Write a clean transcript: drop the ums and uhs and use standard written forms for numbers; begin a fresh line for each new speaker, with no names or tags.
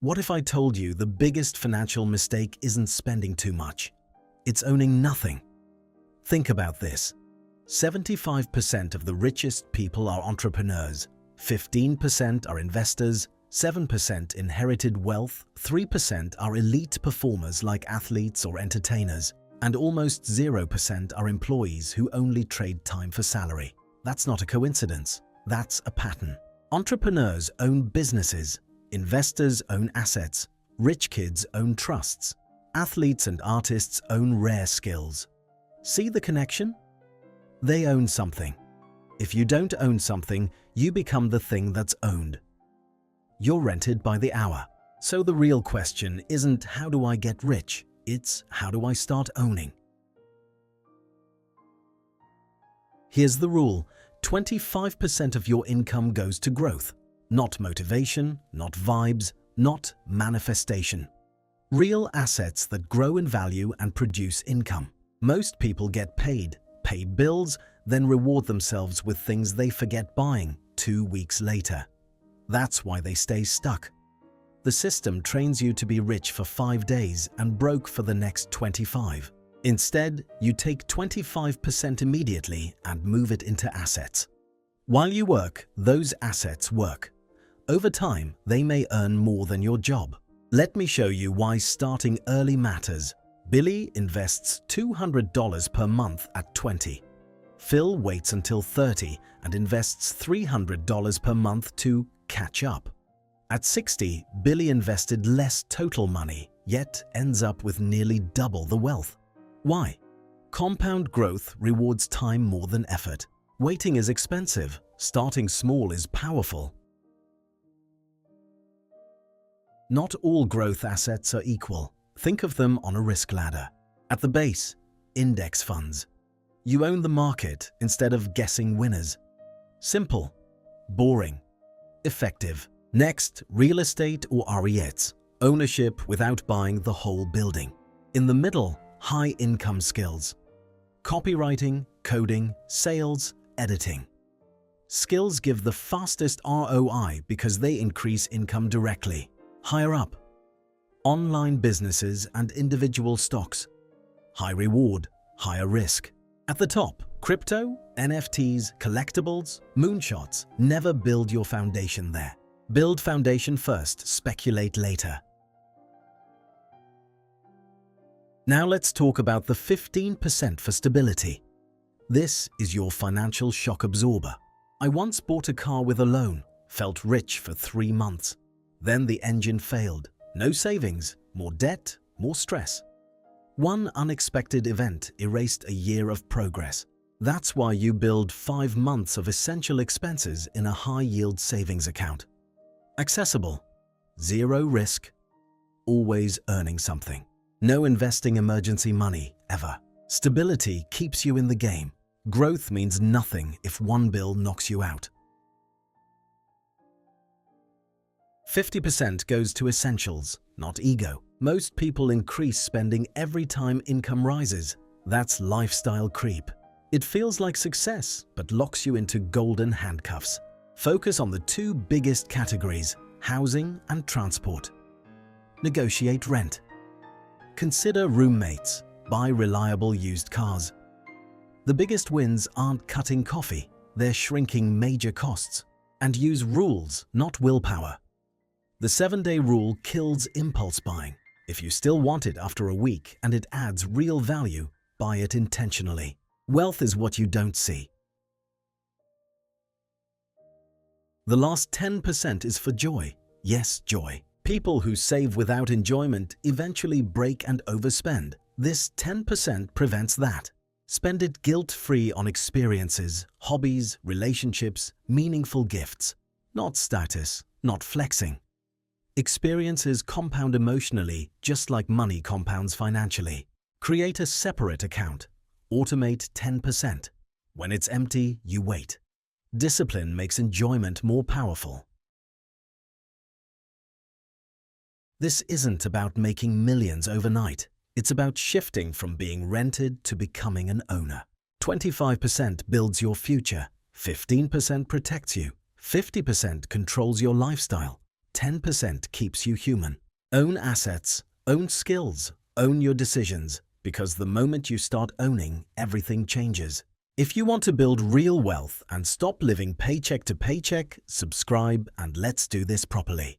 What if I told you the biggest financial mistake isn't spending too much? It's owning nothing. Think about this. 75% of the richest people are entrepreneurs, 15% are investors, 7% inherited wealth, 3% are elite performers like athletes or entertainers, and almost 0% are employees who only trade time for salary. That's not a coincidence. That's a pattern. Entrepreneurs own businesses, investors own assets, rich kids own trusts, athletes and artists own rare skills. See the connection? They own something. If you don't own something, you become the thing that's owned. You're rented by the hour. So the real question isn't how do I get rich, it's how do I start owning? Here's the rule: 25% of your income goes to growth. Not motivation, not vibes, not manifestation. Real assets that grow in value and produce income. Most people get paid, pay bills, then reward themselves with things they forget buying 2 weeks later. That's why they stay stuck. The system trains you to be rich for 5 days and broke for the next 25. Instead, you take 25% immediately and move it into assets. While you work, those assets work. Over time, they may earn more than your job. Let me show you why starting early matters. Billy invests $200 per month at 20. Phil waits until 30 and invests $300 per month to catch up. At 60, Billy invested less total money, yet ends up with nearly double the wealth. Why? Compound growth rewards time more than effort. Waiting is expensive. Starting small is powerful. Not all growth assets are equal. Think of them on a risk ladder. At the base, index funds. You own the market instead of guessing winners. Simple, boring, effective. Next, real estate or REITs. Ownership without buying the whole building. In the middle, high income skills. Copywriting, coding, sales, editing. Skills give the fastest ROI because they increase income directly. Higher up, online businesses and individual stocks. High reward, higher risk. At the top, crypto, NFTs, collectibles, moonshots. Never build your foundation there. Build foundation first, speculate later. Now let's talk about the 15% for stability. This is your financial shock absorber. I once bought a car with a loan, felt rich for 3 months. Then the engine failed. No savings, more debt, more stress. One unexpected event erased a year of progress. That's why you build 5 months of essential expenses in a high-yield savings account. Accessible, zero risk, always earning something. No investing emergency money, ever. Stability keeps you in the game. Growth means nothing if one bill knocks you out. 50% goes to essentials, not ego. Most people increase spending every time income rises. That's lifestyle creep. It feels like success, but locks you into golden handcuffs. Focus on the 2 biggest categories, housing and transport. Negotiate rent. Consider roommates. Buy reliable used cars. The biggest wins aren't cutting coffee, they're shrinking major costs. And use rules, not willpower. The 7-day rule kills impulse buying. If you still want it after a week and it adds real value, buy it intentionally. Wealth is what you don't see. The last 10% is for joy. Yes, joy. People who save without enjoyment eventually break and overspend. This 10% prevents that. Spend it guilt-free on experiences, hobbies, relationships, meaningful gifts. Not status, not flexing. Experiences compound emotionally just like money compounds financially. Create a separate account. Automate 10%. When it's empty, you wait. Discipline makes enjoyment more powerful. This isn't about making millions overnight. It's about shifting from being rented to becoming an owner. 25% builds your future, 15% protects you, 50% controls your lifestyle. 10% keeps you human. Own assets, own skills, own your decisions, because the moment you start owning, everything changes. If you want to build real wealth and stop living paycheck to paycheck, subscribe and let's do this properly.